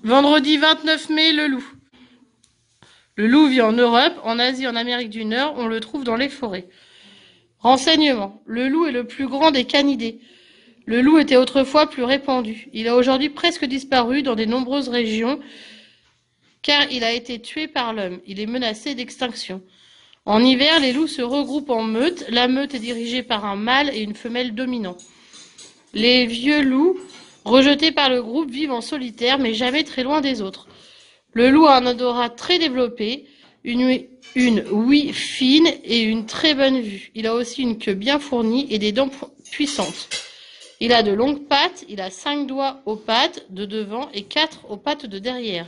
Vendredi 29 mai, le loup. Le loup vit en Europe, en Asie, en Amérique du Nord, on le trouve dans les forêts. Renseignements. Le loup est le plus grand des canidés. Le loup était autrefois plus répandu. Il a aujourd'hui presque disparu dans de nombreuses régions car il a été tué par l'homme. Il est menacé d'extinction. En hiver, les loups se regroupent en meute. La meute est dirigée par un mâle et une femelle dominant. Les vieux loups, rejetés par le groupe, vivent en solitaire mais jamais très loin des autres. Le loup a un odorat très développé, une ouïe fine et une très bonne vue. Il a aussi une queue bien fournie et des dents puissantes. Il a de longues pattes, il a 5 doigts aux pattes de devant et 4 aux pattes de derrière.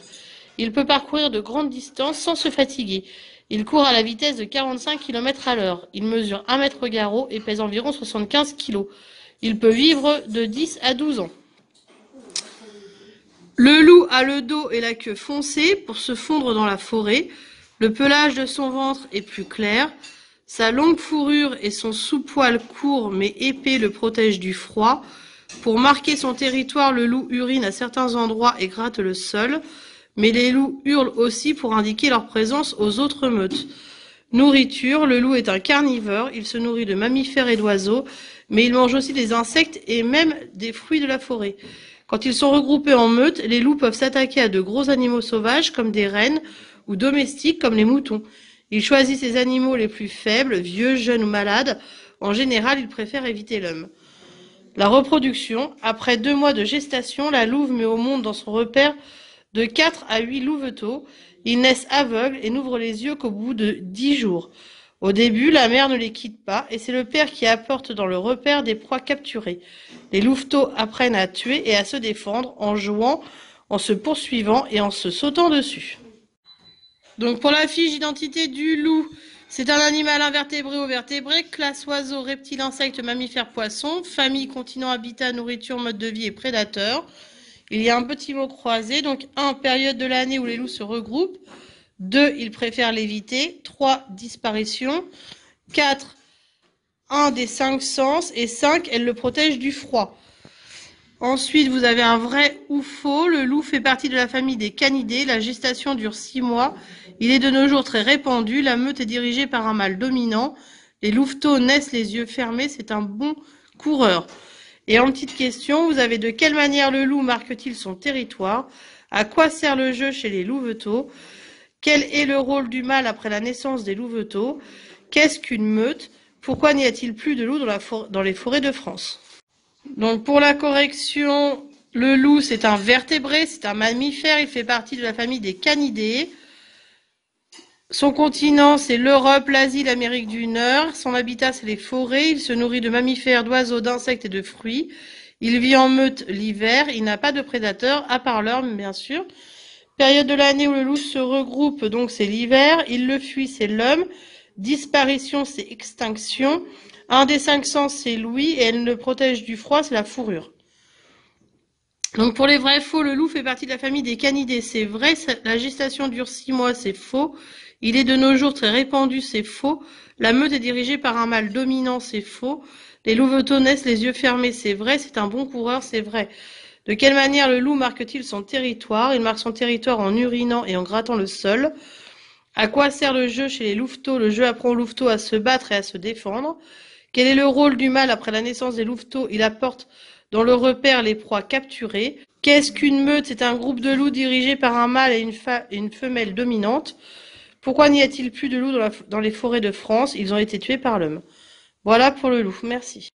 Il peut parcourir de grandes distances sans se fatiguer. Il court à la vitesse de 45 km à l'heure. Il mesure 1 mètre garrot et pèse environ 75 kg. Il peut vivre de 10 à 12 ans. Le loup a le dos et la queue foncés pour se fondre dans la forêt. Le pelage de son ventre est plus clair. Sa longue fourrure et son sous-poil court mais épais le protègent du froid. Pour marquer son territoire, le loup urine à certains endroits et gratte le sol. Mais les loups hurlent aussi pour indiquer leur présence aux autres meutes. Nourriture, le loup est un carnivore. Il se nourrit de mammifères et d'oiseaux, mais il mange aussi des insectes et même des fruits de la forêt. Quand ils sont regroupés en meute, les loups peuvent s'attaquer à de gros animaux sauvages comme des rennes ou domestiques comme les moutons. Ils choisissent les animaux les plus faibles, vieux, jeunes ou malades. En général, ils préfèrent éviter l'homme. La reproduction. Après 2 mois de gestation, la louve met au monde dans son repère de 4 à 8 louveteaux. Ils naissent aveugles et n'ouvrent les yeux qu'au bout de 10 jours. Au début, la mère ne les quitte pas et c'est le père qui apporte dans le repère des proies capturées. Les louveteaux apprennent à tuer et à se défendre en jouant, en se poursuivant et en se sautant dessus. Donc pour la fiche d'identité du loup, c'est un animal invertébré ou vertébré, classe oiseaux, reptiles, insectes, mammifères, poissons, famille, continent, habitat, nourriture, mode de vie et prédateur. Il y a un petit mot croisé, donc 1, période de l'année où les loups se regroupent. 2, ils préfèrent l'éviter. 3, disparition. 4, un des 5 sens. Et 5, elle le protège du froid. Ensuite, vous avez un vrai ou faux. Le loup fait partie de la famille des canidés. La gestation dure 6 mois. Il est de nos jours très répandu. La meute est dirigée par un mâle dominant. Les louveteaux naissent les yeux fermés. C'est un bon coureur. Et en petite question, vous avez de quelle manière le loup marque-t-il son territoire? À quoi sert le jeu chez les louveteaux? Quel est le rôle du mâle après la naissance des louveteaux? Qu'est-ce qu'une meute? Pourquoi n'y a-t-il plus de loups dans les forêts de France? Donc pour la correction, le loup c'est un vertébré, c'est un mammifère, il fait partie de la famille des canidés. Son continent c'est l'Europe, l'Asie, l'Amérique du Nord. Son habitat c'est les forêts, il se nourrit de mammifères, d'oiseaux, d'insectes et de fruits. Il vit en meute l'hiver, il n'a pas de prédateurs, à part l'homme bien sûr. Période de l'année où le loup se regroupe, donc c'est l'hiver. Il le fuit, c'est l'homme. Disparition, c'est extinction. Un des 5 sens, c'est l'ouïe. Et elle le protège du froid, c'est la fourrure. Donc pour les vrais faux, le loup fait partie de la famille des canidés, c'est vrai. La gestation dure 6 mois, c'est faux. Il est de nos jours très répandu, c'est faux. La meute est dirigée par un mâle dominant, c'est faux. Les louveteaux naissent les yeux fermés, c'est vrai. C'est un bon coureur, c'est vrai. De quelle manière le loup marque-t-il son territoire? Il marque son territoire en urinant et en grattant le sol. À quoi sert le jeu chez les louveteaux? Le jeu apprend aux louveteaux à se battre et à se défendre. Quel est le rôle du mâle après la naissance des louveteaux? Il apporte dans le repère les proies capturées. Qu'est-ce qu'une meute? C'est un groupe de loups dirigé par un mâle et une femelle dominante. Pourquoi n'y a-t-il plus de loups dans les forêts de France? Ils ont été tués par l'homme. Voilà pour le loup. Merci.